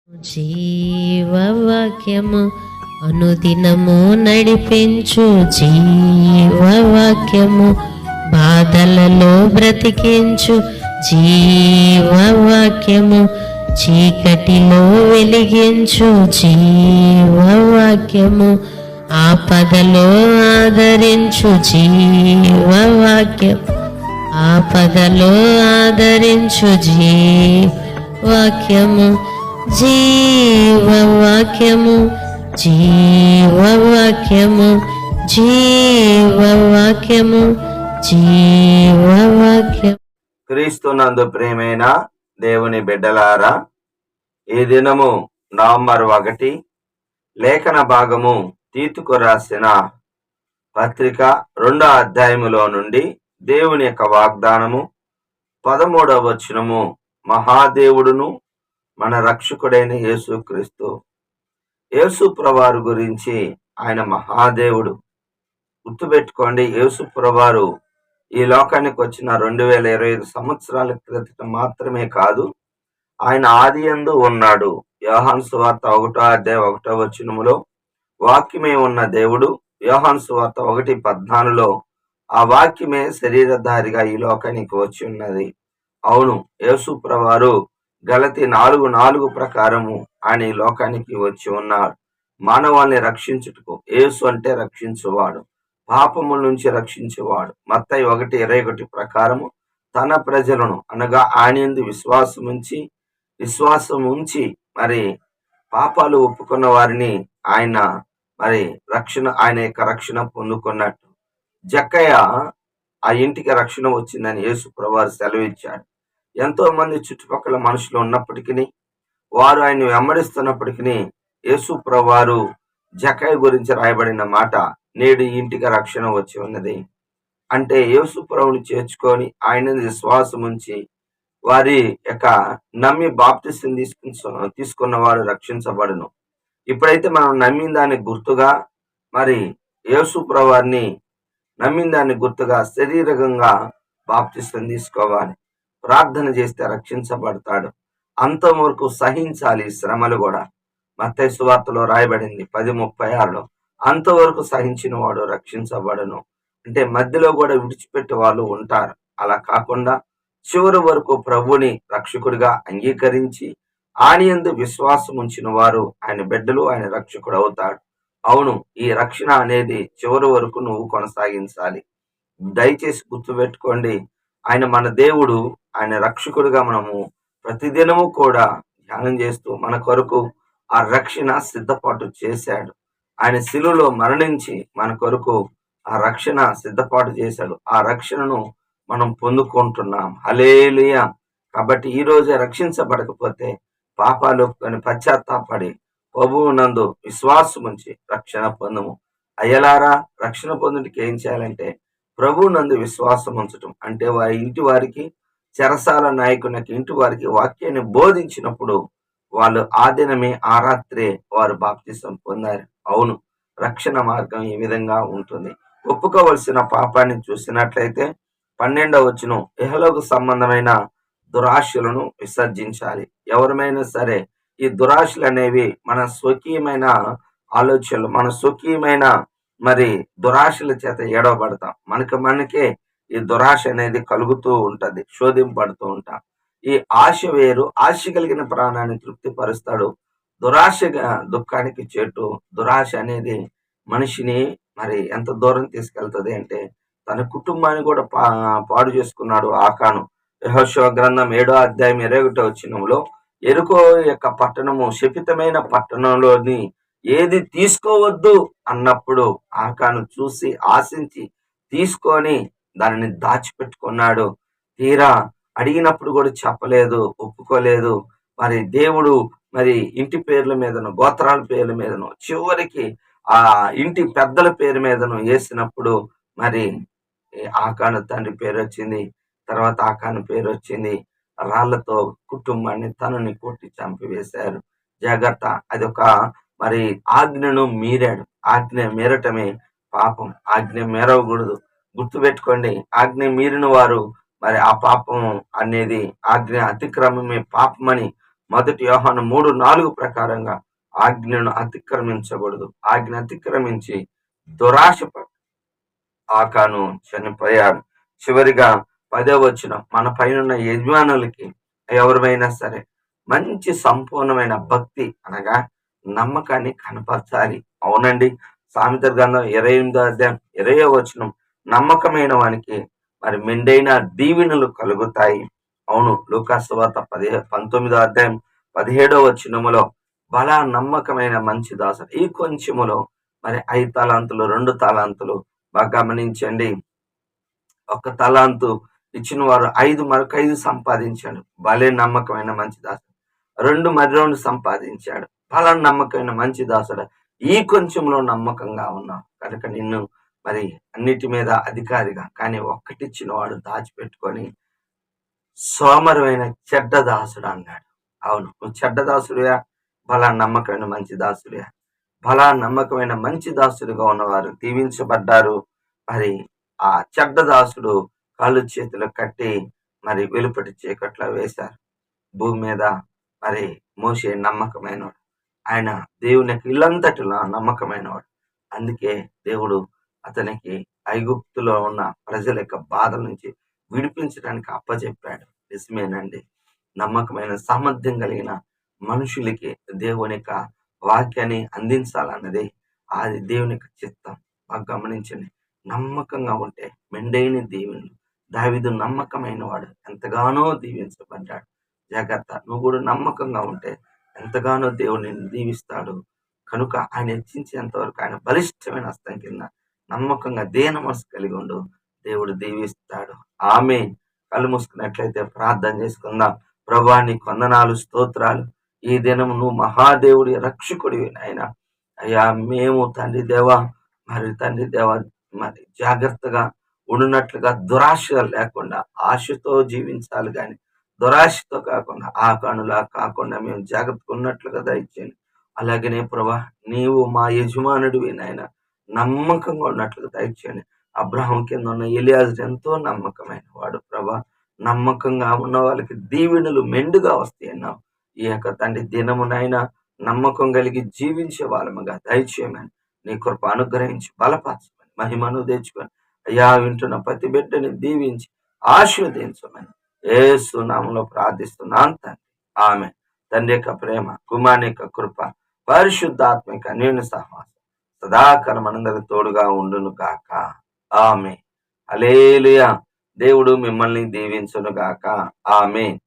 జీవవాక్యము అనుదినము నడిపించు జీవవాక్యము బాధలలో బ్రతికించు జీవవాక్యము చీకటిలో వెలిగించు జీవవాక్యము ఆపదలో ఆదరించు జీవవాక్యం ఆపదలో ఆదరించు జీవవాక్యము జీవవాక్యము జీవవాక్యము జీవవాక్యము జీవవాక్యం. క్రీస్తునందు ప్రియమైన దేవుని బిడ్డలారా, ఈ దినము నవంబర్ 1 లేఖన భాగము తీతుకు రాసిన పత్రిక 2వ అధ్యాయములో నుండి దేవుని యొక్క వాగ్దానము 13వ వచనము. మహాదేవుడును మన రక్షకుడైన యేసుక్రీస్తు, యేసు ప్రభువారు గురించి, ఆయన మహాదేవుడు. గుర్తుపెట్టుకోండి, యేసు ప్రభువారు ఈ లోకానికి వచ్చిన 2025 సంవత్సరాల క్రితం మాత్రమే కాదు, ఆయన ఆదియందు ఉన్నాడు. యోహాను సువార్త 1వ అధ్యాయం 1వ వచనములో వాక్యమే ఉన్న దేవుడు. యోహాను సువార్త 1:14లో ఆ వాక్యమే శరీరధారిగా ఈ లోకానికి వచ్చి ఉన్నది. అవును, యేసు ప్రభువారు గలతీ 4:4 ప్రకారము ఆయన ఈ లోకానికి వచ్చి ఉన్నాడు, మానవాల్ని రక్షించుటకు. యేసు అంటే రక్షించువాడు, పాపముల నుంచి రక్షించేవాడు. మత్తయి 1:21 ప్రకారము తన ప్రజలను అనగా ఆయన యందు విశ్వాసం ఉంచి మరి పాపాలు ఒప్పుకున్న వారిని ఆయన ఆయన యొక్క రక్షణ పొందుకున్నట్టు. జక్కయ్య ఆ ఇంటికి రక్షణ వచ్చిందని యేసు ప్రభువారు సెలవిచ్చాడు. ఎంతో మంది చుట్టుపక్కల మనుషులు ఉన్నప్పటికీ, వారు ఆయన్ని వెంబడిస్తున్నప్పటికీ, యేసు ప్రభువారు జక్కయ్య గురించి రాయబడిన మాట, నేడు ఈ ఇంటికి రక్షణ వచ్చి ఉన్నది అంటే యేసు ప్రభువుని చేర్చుకొని ఆయన విశ్వాసం ఉంచి వారి యొక్క నమ్మి బాప్తిసం తీసుకున్న వారు రక్షించబడును. ఇప్పుడైతే మనం నమ్మిన దానికి గుర్తుగా మరి యేసు ప్రభువారిని నమ్మిన దానికి గుర్తుగా శరీరకంగా బాప్తిసం తీసుకోవాలి. ప్రార్థన చేస్తే రక్షించబడతాడు. అంతవరకు సహించాలి శ్రమలు కూడా. మత్తయి సువార్తలో రాయబడింది 10:36లో, అంతవరకు సహించిన వాడు రక్షించబడను. అంటే మధ్యలో కూడా విడిచిపెట్టే వాళ్ళు ఉంటారు. అలా కాకుండా చివరి వరకు ప్రభుని రక్షకుడిగా అంగీకరించి ఆయన యందు విశ్వాసం ఉంచిన వారు ఆయన బిడ్డలు, ఆయన రక్షకుడు అవుతాడు. అవును, ఈ రక్షణ అనేది చివరి వరకు నువ్వు కొనసాగించాలి. దయచేసి గుర్తుపెట్టుకోండి, ఆయన మన దేవుడు, ఆయన రక్షకుడిగా మనము ప్రతిదినము కూడా ధ్యానం చేస్తూ మన కొరకు ఆ రక్షణ సిద్ధపాటు చేశాడు. ఆయన శిలువలో మరణించి మన కొరకు ఆ రక్షణ సిద్ధపాటు చేశాడు. ఆ రక్షణను మనం పొందుకుంటున్నాం. హల్లెలూయా. కాబట్టి ఈ రోజే రక్షించబడకపోతే పాపాలు ఒప్పుకొని పశ్చాత్తాపడి ప్రభువు నందు విశ్వాసం ఉంచి రక్షణ పొందుము. అయ్యలారా, రక్షణ పొందుటకి ఏం చేయాలంటే ప్రభువు నందు విశ్వాసం ఉంచటం. అంటే వారి ఇంటి వారికి, చెరసాల నాయకునికి ఇంటి వారికి వాక్యాన్ని బోధించినప్పుడు వాళ్ళు ఆ దినమే ఆ రాత్రే వారు బాప్తిసం పొందారు. అవును, రక్షణ మార్గం ఈ విధంగా ఉంటుంది. ఒప్పుకోవలసిన పాపాన్ని చూసినట్లయితే 12వ వచనం, ఇహలోక సంబంధమైన దురాశలను విసర్జించాలి. ఎవరమైనా సరే ఈ దురాశలు అనేవి మన స్వకీయమైన ఆలోచనలు, మన స్వకీయమైన మరి దురాశల చేత ఏడవబడతాం. మనకే ఈ దురాశ అనేది కలుగుతూ ఉంటది, శోధింపబడుతూ ఉంటాం. ఈ ఆశ వేరు. ఆశ కలిగిన ప్రాణాన్ని తృప్తిపరుస్తాడు, దురాశగా దుఃఖానికి చేటు. దురాశ అనేది మనిషిని మరి ఎంత దూరం తీసుకెళ్తుంది అంటే తన కుటుంబాన్ని కూడా పాడు చేసుకున్నాడు ఆకాను. యెహోషువ గ్రంథం 7వ అధ్యాయం 21వ వచనంలో, యెరికో యొక్క పట్టణము శపితమైన పట్టణంలోని ఏది తీసుకోవద్దు అన్నప్పుడు ఆకాను చూసి ఆశించి తీసుకొని దానిని దాచిపెట్టుకున్నాడు. తీరా అడిగినప్పుడు కూడా చెప్పలేదు, ఒప్పుకోలేదు. మరి దేవుడు మరి ఇంటి పేర్ల మీదను, గోత్రాల పేర్ల మీదను, చివరికి ఆ ఇంటి పెద్దల పేరు మీదను వేసినప్పుడు మరి ఆకాను తండ్రి పేరు వచ్చింది, తర్వాత ఆకాను పేరు వచ్చింది. రాళ్లతో కుటుంబాన్ని తనని కొట్టి చంపివేశారు. జాగ్రత్త, అదొక మరి ఆజ్ఞను మీరాడు. ఆజ్ఞ మీరటమే పాపం. ఆజ్ఞ మీరవకూడదు. గుర్తుపెట్టుకోండి, ఆజ్ఞ మీరిన వారు మరి ఆ పాపం అనేది, ఆజ్ఞ అతిక్రమమే పాపమని మొదటి యోహాను 3:4 ప్రకారంగా ఆజ్ఞను అతిక్రమించకూడదు. ఆజ్ఞ అతిక్రమించి దురాశపడి ఆకాను చనిపోయాడు. చివరిగా 10వ వచనం, మన పైన యజమానులకి ఎవరిమైనా సరే మంచి సంపూర్ణమైన భక్తి అనగా నమ్మకాన్ని కనపరచాలి. అవునండి, సామెతల గ్రంథం 28వ అధ్యాయం 20వ వచనం, నమ్మకమైన వానికి మరి మెండైన దీవెనలు కలుగుతాయి. అవును, లూకాసు సువార్త 19వ అధ్యాయం 17వ వచనములో బలా నమ్మకమైన మంచి దాసుడు, ఈ కొంచెములో మరి 5 తలాంతులు 2 తలాంతులు బాగా గమనించండి. 1 తలాంతు ఇచ్చిన వారు 5 మరొక 5 సంపాదించాడు. భలే నమ్మకమైన మంచి దాసుడు. 2 మరి 2 సంపాదించాడు. బలా నమ్మకమైన మంచి దాసుడు, ఈ కొంచెంలో నమ్మకంగా ఉన్నావు కనుక నిన్ను మరి అన్నిటి మీద అధికారిగా, కానీ ఒక్కటిచ్చిన వాడు దాచిపెట్టుకొని సోమరమైన చెడ్డ దాసుడు అన్నాడు. అవును, నువ్వు చెడ్డ దాసుడియా, బలా నమ్మకమైన మంచి దాసుడియా? బలా నమ్మకమైన మంచి దాసుడిగా ఉన్నవారు దీవించబడ్డారు. మరి ఆ చెడ్డ దాసుడు కాళ్ళు చేతులు కట్టి మరి వెలుపటి చీకట్లో వేశారు. భూమి మీద మరి మోషే నమ్మకమైనవాడు, ఆయన దేవునికి ఇల్లంతటిలో నమ్మకమైనవాడు. అందుకే దేవుడు అతనికి ఐగుప్తులో ఉన్న ప్రజల యొక్క బాధల నుంచి విడిపించడానికి అప్పచెప్పాడు. నిజమేనండి, నమ్మకమైన సామర్థ్యం కలిగిన మనుషులకి దేవుని యొక్క వాక్యాన్ని అందించాలన్నది అది దేవుని యొక్క చిత్తం. బాగా గమనించండి, నమ్మకంగా ఉంటే మెండైన దీవెనలు. దావీదు నమ్మకమైన వాడు, ఎంతగానో దీవించబడ్డాడు. జాగ్రత్త, నువ్వు కూడా నమ్మకంగా ఉంటే ఎంతగానో దేవుడు నిన్ను దీవిస్తాడు. కనుక ఆయన హెచ్చించేంత వరకు ఆయన బలిష్టమైన హస్తం కింద నమ్మకంగా దేన మనసు కలిగి ఉండు, దేవుడు దీవిస్తాడు. ఆమేన్. కళ్ళు మూసుకున్నట్లయితే ప్రార్థన చేసుకుందాం. ప్రభువా, నీకు వందనాలు, స్తోత్రాలు. ఈ దినం నువ్వు మహాదేవుడి రక్షకుడివి నాయన. అయ్యా, మేము తండ్రి దేవా మరి జాగ్రత్తగా ఉండునట్లుగా దురాశ లేకుండా ఆశతో జీవించాలి, కానీ దురాశతో కాకుండా ఆ కనులా కాకుండా మేము జాగ్రత్తగా ఉన్నట్లుగా దయచేయండి. అలాగనే ప్రభా, నీవు మా యజమానుడివి నాయన, నమ్మకంగా ఉన్నట్లుగా దయచేయండి. అబ్రహాం కింద ఉన్న ఎలియాజరు ఎంతో నమ్మకమైన వాడు ప్రభా. నమ్మకంగా ఉన్న వాళ్ళకి దీవెనలు మెండుగా వస్తాయి అన్నావు. ఈ యొక్క తండ్రి దినమునైనా నమ్మకం కలిగి జీవించే వాళ్ళముగా దయచేయమని నీ కృప అనుగ్రహించి బలపరచమని మహిమను తెచ్చుకొని అయ్యా, వింటున్న ప్రతి బిడ్డని దీవించి ఆశీర్వదించమని యేసు నామములో ప్రార్థిస్తున్నాను తండ్రి. ఆమె తండ్రి యొక్క ప్రేమ, కుమారుని యొక్క కృప, పరిశుద్ధాత్మిక నేను సహవాసం సదాకాలం మనందరికి తోడుగా ఉండును గాక. ఆమె హల్లెలూయా. దేవుడు మిమ్మల్ని దీవించును గాక. ఆమెన్.